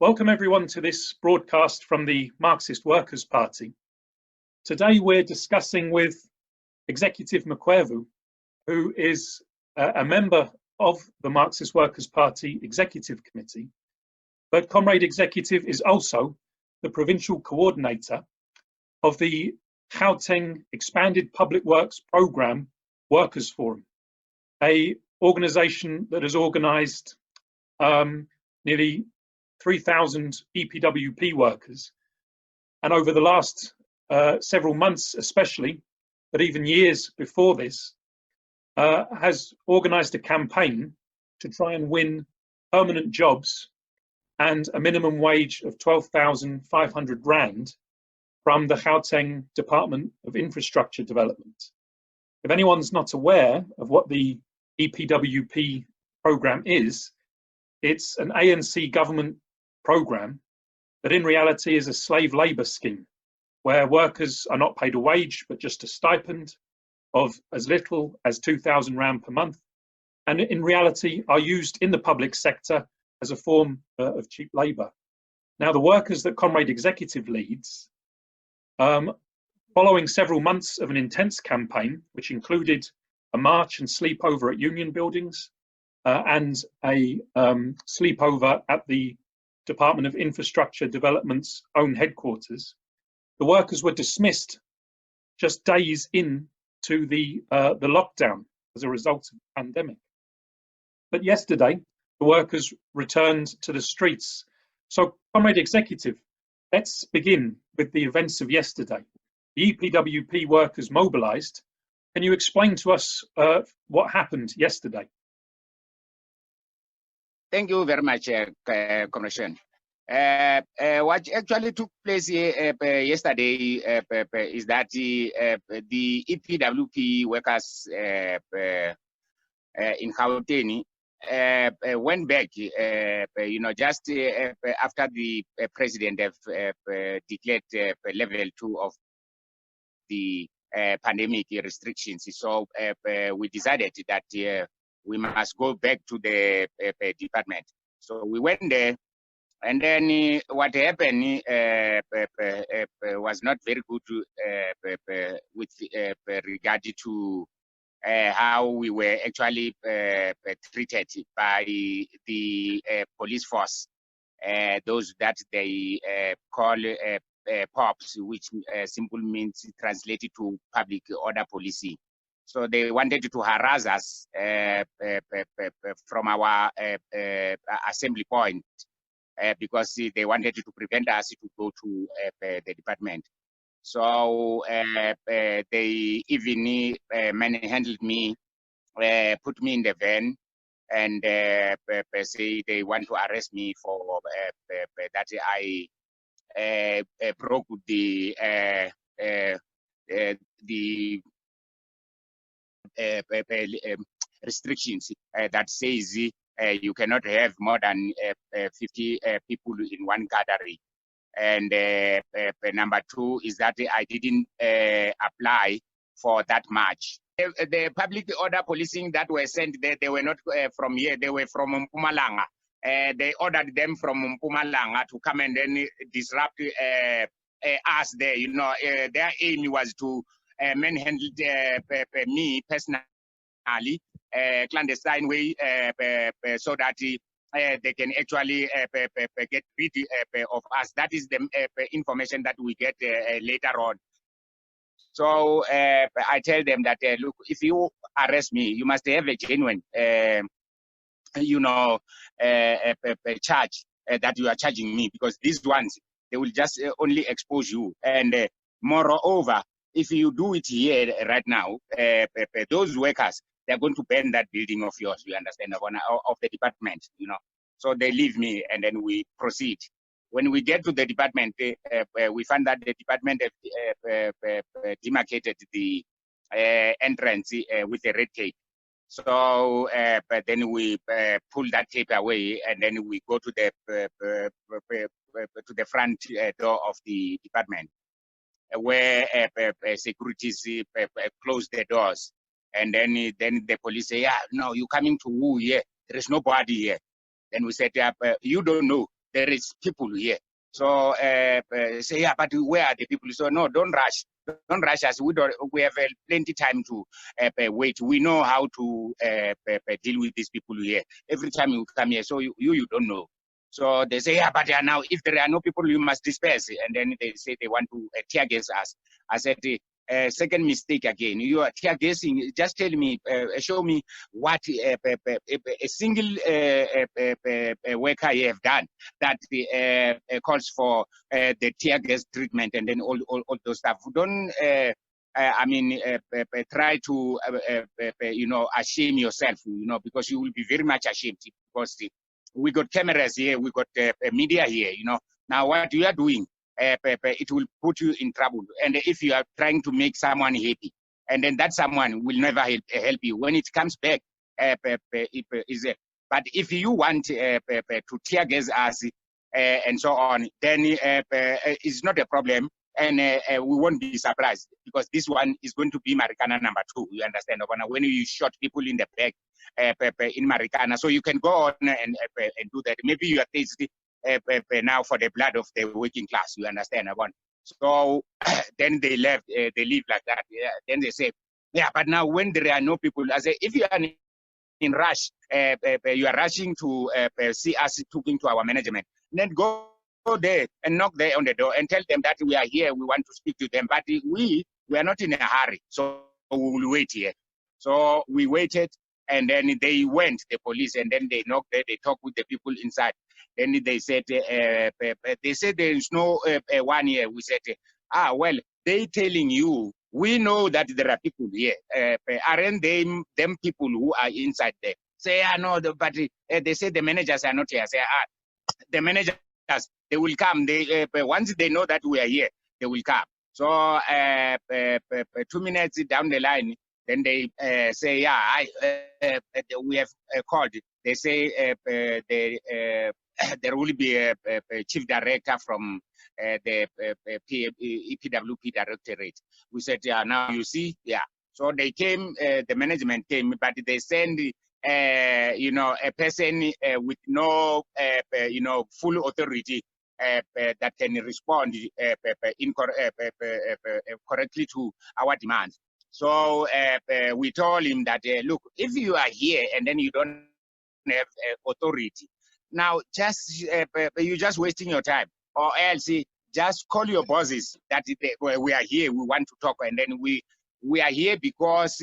Welcome everyone to this broadcast from the Marxist Workers' Party. Today we're discussing with Executive Mukwevho, who is a member of the Marxist Workers' Party Executive Committee, but Comrade Executive is also the Provincial Coordinator of the Gauteng Expanded Public Works Programme Workers Forum, an organisation that has organised nearly 3,000 EPWP workers, and over the last several months especially, but even years before this, has organised a campaign to try and win permanent jobs and a minimum wage of 12,500 Rand from the Gauteng Department of Infrastructure Development. If anyone's not aware of what the EPWP programme is, it's an ANC government programme that in reality is a slave labour scheme where workers are not paid a wage but just a stipend of as little as 2,000 Rand per month, and in reality are used in the public sector as a form of cheap labour. Now the workers that Comrade Executive leads, following several months of an intense campaign which included a march and sleepover at union buildings and a sleepover at the Department of Infrastructure Development's own headquarters, the workers were dismissed just days into the lockdown as a result of the pandemic. But yesterday, the workers returned to the streets. So, Comrade Executive, let's begin with the events of yesterday. The EPWP workers mobilised. Can you explain to us what happened yesterday? Thank you very much, Commissioner. What actually took place yesterday is that the EPWP workers in Gauteng went back, just after the president have declared level 2 of the pandemic restrictions. So we decided that we must go back to the department. So we went there, and then what happened was not very good with regard to how we were actually treated by the police force, those that they call POPs, which simply means translated to public order policy. So they wanted to harass us from our assembly point because they wanted to prevent us to go to the department. So they even manhandled me, put me in the van, and say they want to arrest me for that I broke the restrictions that says you cannot have more than 50 people in one gathering. And number 2 is that I didn't apply for that march. The public order policing that were sent there, they were not from here, they were from Mpumalanga. They ordered them from Mpumalanga to come and then disrupt us there. Their aim was to manhandle me personally, clandestine way, so that they can actually get rid of us. That is the information that we get later on. So I tell them that, look, if you arrest me, you must have a genuine, charge that you are charging me, because these ones, they will just only expose you. And moreover, if you do it here right now, those workers, they're going to burn that building of yours, you understand, of the department, So they leave me, and then we proceed. When we get to the department, we find that the department demarcated the entrance with a red tape. So but then we pull that tape away, and then we go to the front door of the department, where securities close the doors. And then the police say, yeah, no, you coming to who here? There is nobody here. Then we said, you don't know there is people here. So say, yeah, but where are the people? So no, don't rush. Don't rush us. We have plenty time to wait. We know how to deal with these people here. Every time you come here, so you don't know. So they say, yeah, but now if there are no people, you must disperse. And then they say they want to tear gas us. I said, second mistake again. You are tear gassing. Just tell me, show me what a single worker you have done that calls for the tear gas treatment and then all those stuff. Don't try to shame yourself, because you will be very much ashamed, because we got cameras here, we got media here, Now what you are doing, it will put you in trouble. And if you are trying to make someone happy, and then that someone will never help you. When it comes back, but if you want to tear gas us and so on, then it's not a problem. And we won't be surprised, because this one is going to be Marikana number 2. You understand? When you shot people in the back in Marikana, so you can go on and do that. Maybe you are thirsty now for the blood of the working class. You understand? So then they left. They leave like that. Yeah. Then they say, yeah, but now when there are no people, I say, if you are in rush, you are rushing to see us talking to our management, then go there and knock there on the door and tell them that we are here, we want to speak to them, but we are not in a hurry, so we will wait here. So we waited, and then they went, the police, and then they knocked there, they talked with the people inside. Then they said there is no one here. We said, well, they telling you, we know that there are people here. Aren't them people who are inside there? Say, no, but they say the managers are not here. Say, the managers, they will come. They once they know that we are here, they will come. So 2 minutes down the line, then they say, yeah, we have called. They say there will be a chief director from the EPWP directorate. We said, yeah, now you see, yeah. So they came, the management came, but they send a person with no full authority that can respond correctly to our demands. So we told him that, look, if you are here and then you don't have authority, now just you're just wasting your time, or else just call your bosses that we are here, we want to talk, and then we are here because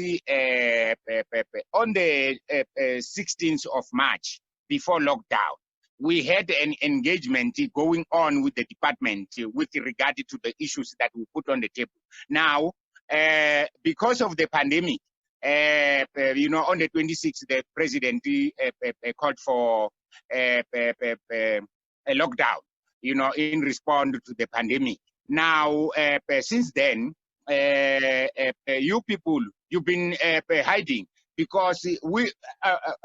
on the 16th of March, before lockdown, we had an engagement going on with the department with regard to the issues that we put on the table. Now, because of the pandemic, on the 26th, the president called for a lockdown, in response to the pandemic. Now, since then, you people, you've been hiding, because we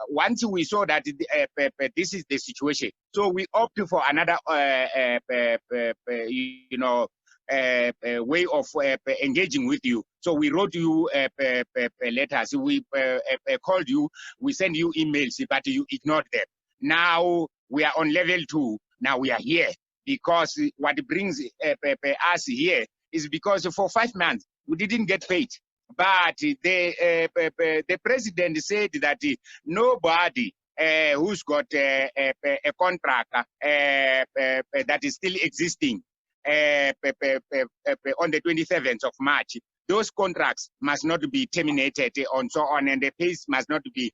once we saw that this is the situation, so we opted for another way of engaging with you. So we wrote you letters, we called you, we send you emails, but you ignored them. Now we are on level 2. Now we are here because what brings us here is because for 5 months we didn't get paid. But the president said that nobody who's got a contract that is still existing on the 27th of March, those contracts must not be terminated and so on, and the pays must not be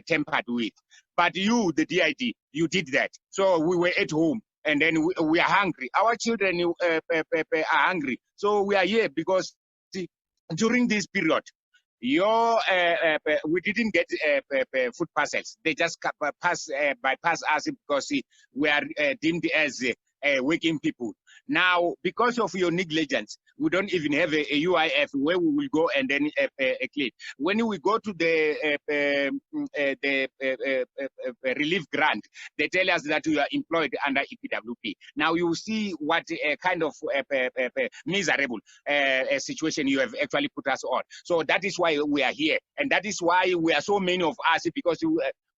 tampered with. But you, the DID, you did that. So we were at home, and then we are hungry. Our children are hungry. So we are here because during this period, we didn't get food parcels. They just bypass us because we are deemed as working people. Now, because of your negligence, we don't even have a UIF where we will go and then claim. When we go to the relief grant, they tell us that we are employed under EPWP. Now you see what kind of miserable situation you have actually put us on. So that is why we are here, and that is why we are so many of us, because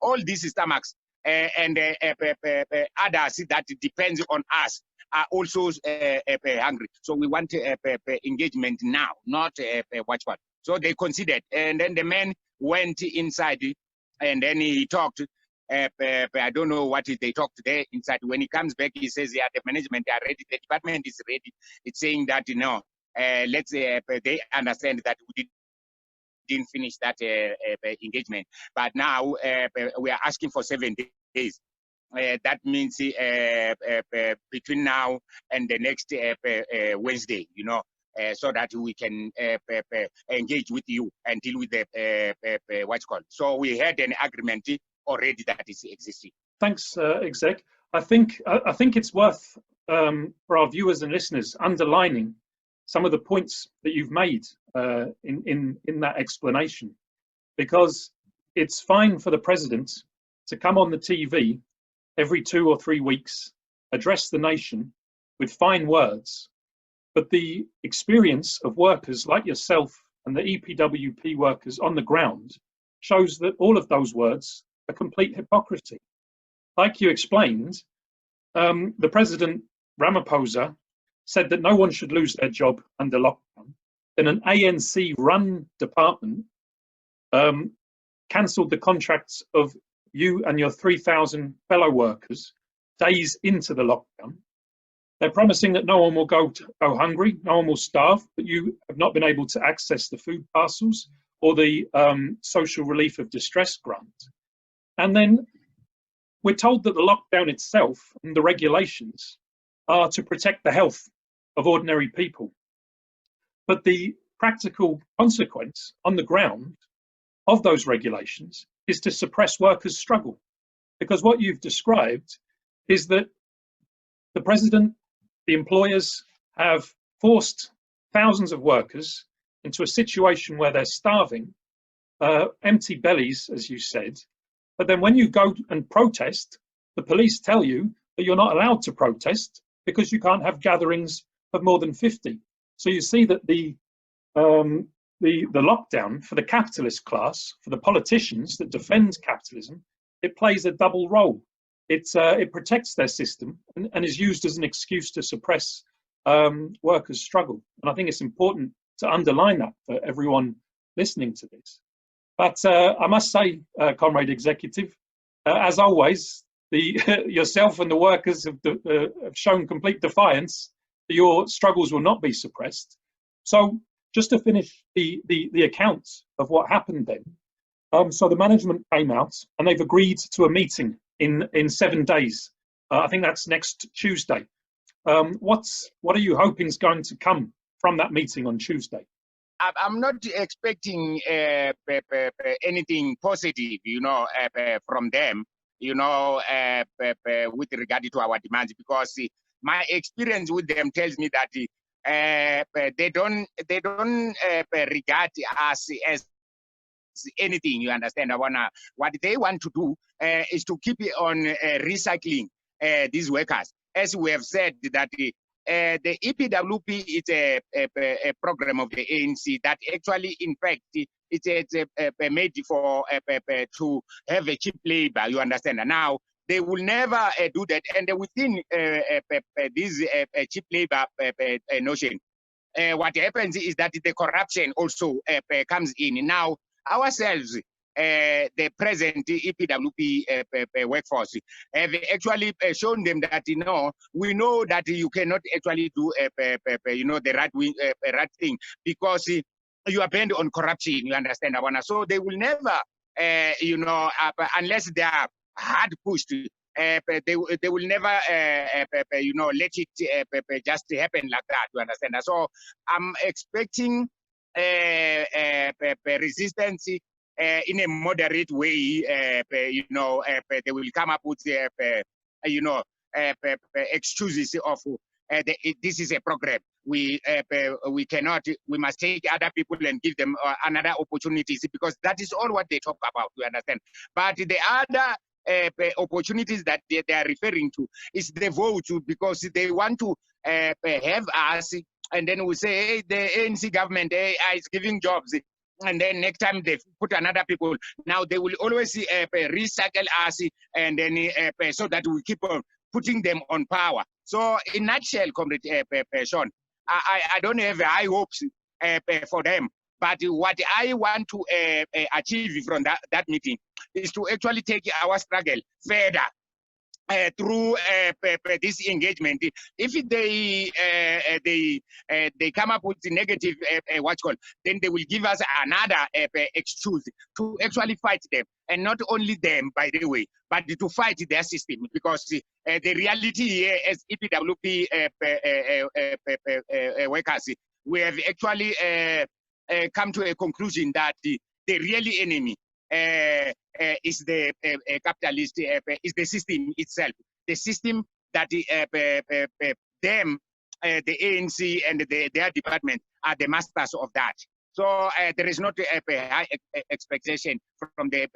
all these stomachs and others that depends on us are also hungry. So we want engagement now, not watch what. So they considered, and then the man went inside, and then he talked. I don't know what they talked there inside. When he comes back, he says, "Yeah, the management are ready. The department is ready." It's saying that let's they understand that we didn't finish that engagement, but now we are asking for 7 days. That means between now and the next Wednesday, so that we can engage with you and deal with the what's called. So we had an agreement already that is existing. Thanks, Exec. I think it's worth for our viewers and listeners underlining some of the points that you've made in that explanation, because it's fine for the president to come on the TV every 2 or 3 weeks, address the nation with fine words, but the experience of workers like yourself and the EPWP workers on the ground shows that all of those words are complete hypocrisy. Like you explained, the President Ramaphosa said that no one should lose their job under lockdown, and an ANC-run department cancelled the contracts of you and your 3,000 fellow workers days into the lockdown. They're promising that no one will go hungry, no one will starve, but you have not been able to access the food parcels or the social relief of distress grant. And then we're told that the lockdown itself and the regulations are to protect the health of ordinary people. But the practical consequence on the ground of those regulations is to suppress workers' struggle. Because what you've described is that the president, the employers have forced thousands of workers into a situation where they're starving, empty bellies, as you said. But then when you go and protest, the police tell you that you're not allowed to protest because you can't have gatherings of more than 50. So you see that the lockdown for the capitalist class, for the politicians that defend capitalism, it plays a double role. It protects their system and is used as an excuse to suppress workers' struggle. And I think it's important to underline that for everyone listening to this. But I must say, Comrade Executive, as always, yourself and the workers have shown complete defiance. Your struggles will not be suppressed. So just to finish the account of what happened then. So the management came out and they've agreed to a meeting in 7 days. I think that's next Tuesday. What are you hoping is going to come from that meeting on Tuesday? I'm not expecting anything positive, from them, with regard to our demands, because my experience with them tells me that they don't regard us as anything. You understand? What they want to do is to keep on recycling these workers, as we have said that. The EPWP is a program of the ANC that actually, in fact, it's made for to have a cheap labor. You understand? And now they will never do that. And within this cheap labor notion, what happens is that the corruption also comes in. Now, ourselves, the present EPWP workforce have actually shown them that we know that you cannot actually do the right thing, because you are banned on corruption. You understand, Awana? So they will never, unless they are hard pushed, they will never, let it just happen like that. You understand? So I'm expecting resistance. In a moderate way, they will come up with, excuses of this is a program. We cannot. We must take other people and give them another opportunities, because that is all what they talk about. You understand? But the other opportunities that they are referring to is the vote, because they want to have us, and then we say, hey, the ANC government is giving jobs. and then next time they put another people. Now they will always recycle us, and then so that we keep on putting them on power. So in nutshell, Comrade Sean, I don't have high hopes for them. But what I want to achieve from that meeting is to actually take our struggle further. Through this engagement, if they come up with the negative what's called, then they will give us another excuse to actually fight them, and not only them, by the way, but to fight their system, because the reality here as EPWP workers, we have actually come to a conclusion that the really enemy is the capitalist, is the system itself. The system that them, the ANC and their department are the masters of that. So there is not a high expectation from the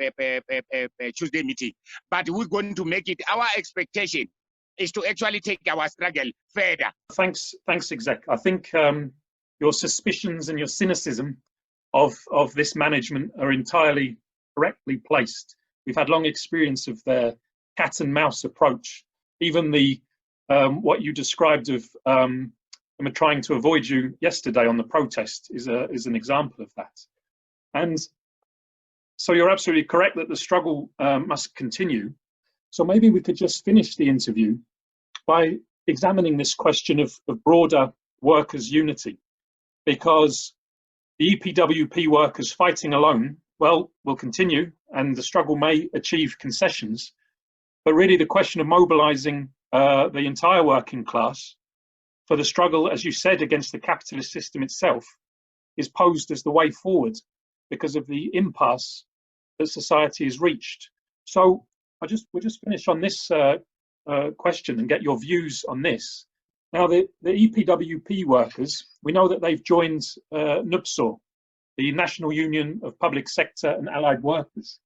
Tuesday meeting, but we're going to make it. Our expectation is to actually take our struggle further. Thanks, Exec. I think your suspicions and your cynicism of this management are entirely correctly placed. We've had long experience of their cat and mouse approach. Even the what you described of them trying to avoid you yesterday on the protest is an example of that. And so you're absolutely correct that the struggle must continue. So maybe we could just finish the interview by examining this question of broader workers' unity, because the EPWP workers fighting alone, well, will continue, and the struggle may achieve concessions. But really the question of mobilizing the entire working class for the struggle, as you said, against the capitalist system itself is posed as the way forward because of the impasse that society has reached. So we'll just finish on this question and get your views on this. Now, the EPWP workers, we know that they've joined NUPSO, the National Union of Public Sector and Allied Workers.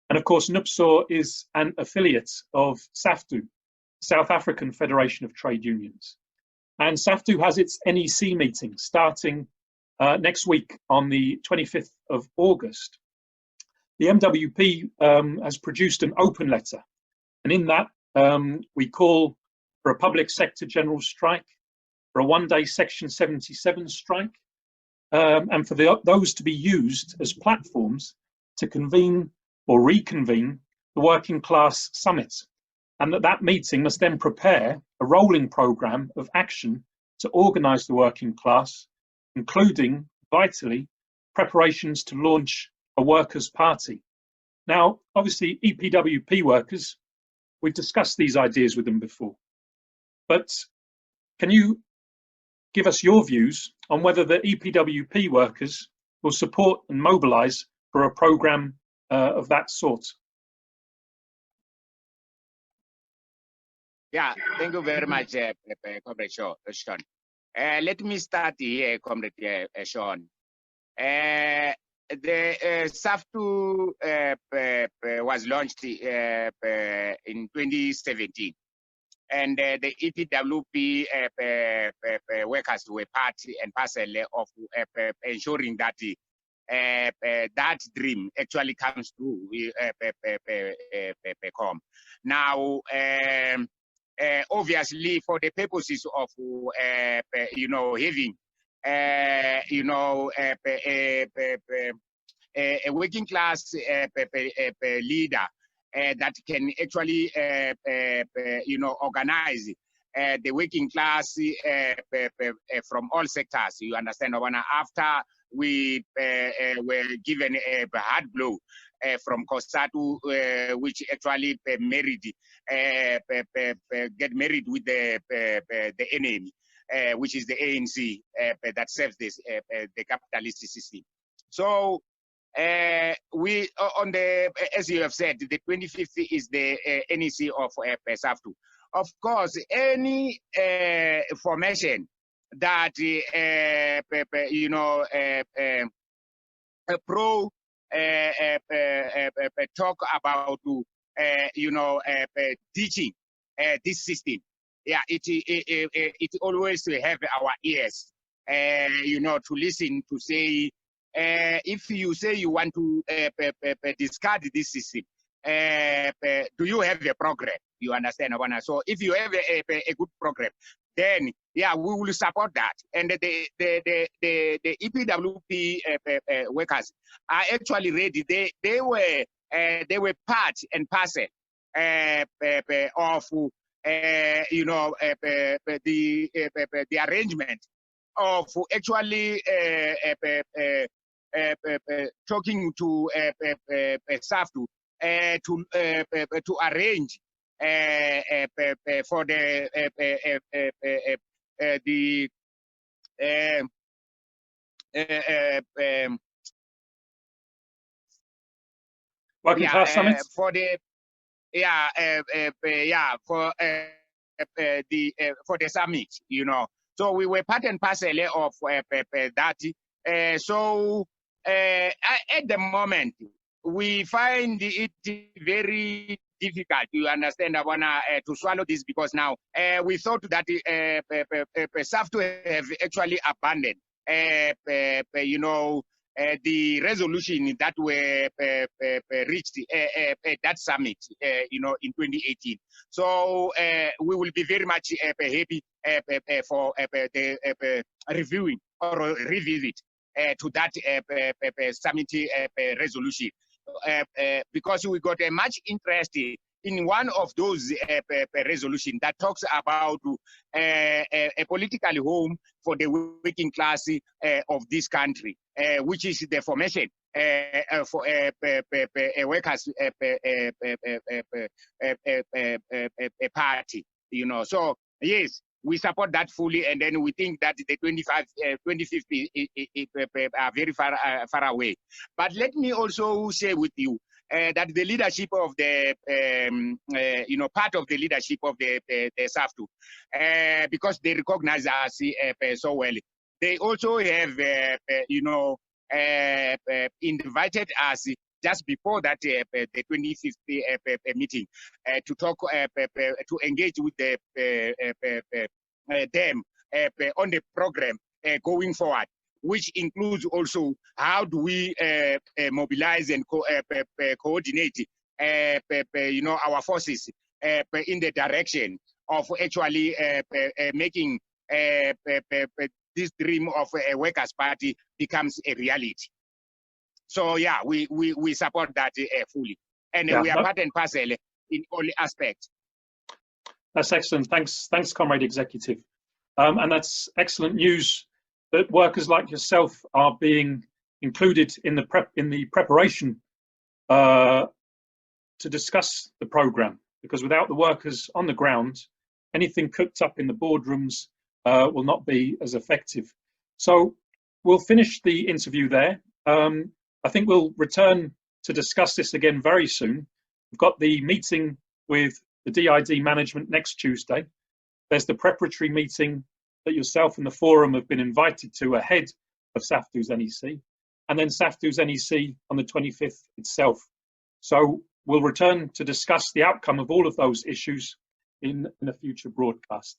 And of course, NUPSO is an affiliate of SAFTU, South African Federation of Trade Unions. And SAFTU has its NEC meeting starting next week on the 25th of August. The MWP has produced an open letter. And in that, we call for a public sector general strike, for a one-day Section 77 strike, and for those to be used as platforms to convene or reconvene the working class summit, and that meeting must then prepare a rolling programme of action to organise the working class, including, vitally, preparations to launch a workers' party. Now, obviously, EPWP workers, we've discussed these ideas with them before, but can you give us your views on whether the EPWP workers will support and mobilise for a programme of that sort? Yeah, thank you very much, Comrade Sean. Let me start here, Comrade Sean. The SAFTU was launched in 2017, and the EPWP workers were part and parcel of ensuring that that dream actually comes through. Now, obviously, for the purposes of having a working class leader that can actually organize the working class from all sectors. You understand? After we were given a hard blow from COSATU, which actually get married with the enemy, which is the ANC that serves this the capitalist system. So we on the, as you have said, the 25th is the NEC of SAFTU. Of course, any formation that pro talk about teaching this system, yeah, it always have our ears, to listen to say if you say you want to discard this system, do you have a program? You understand, Abana? So if you have a good program, then yeah, we will support that. And the EPWP workers are actually ready. They were part and parcel of you know, the arrangement of actually talking to SAFTU to arrange for the Working Class Summit? For the for the summit, you know. So we were part and parcel of that. So at the moment, we find it very difficult, you understand, to swallow this, because now we thought that SAFTU have actually abandoned, you know, the resolution that were reached at that summit, you know, in 2018. So we will be very much happy for the reviewing or revisit to that summit resolution, because we got much interest in one of those resolutions that talks about a political home for the working class of this country, which is the formation for a workers party, you know. So yes, we support that fully, and then we think that the 2050 are very far away. But let me also share with you that the leadership of the, you know, part of the leadership of the SAFTU, because they recognize us so well, they also have, you know, invited us just before that the 2050 meeting to talk, to engage with them on the program going forward, which includes also how do we mobilize and coordinate, you know, our forces in the direction of actually making this dream of a workers' party becomes a reality. So yeah, we support that fully, and we are part and parcel in all aspects. That's excellent. Thanks, Comrade Executive. And that's excellent news that workers like yourself are being included in the preparation to discuss the program, because without the workers on the ground, anything cooked up in the boardrooms will not be as effective. So we'll finish the interview there. I think we'll return to discuss this again very soon. We've got the meeting with the DID management next Tuesday. There's the preparatory meeting that yourself and the forum have been invited to ahead of SAFTU's NEC, and then SAFTU's NEC on the 25th itself. So we'll return to discuss the outcome of all of those issues in a future broadcast.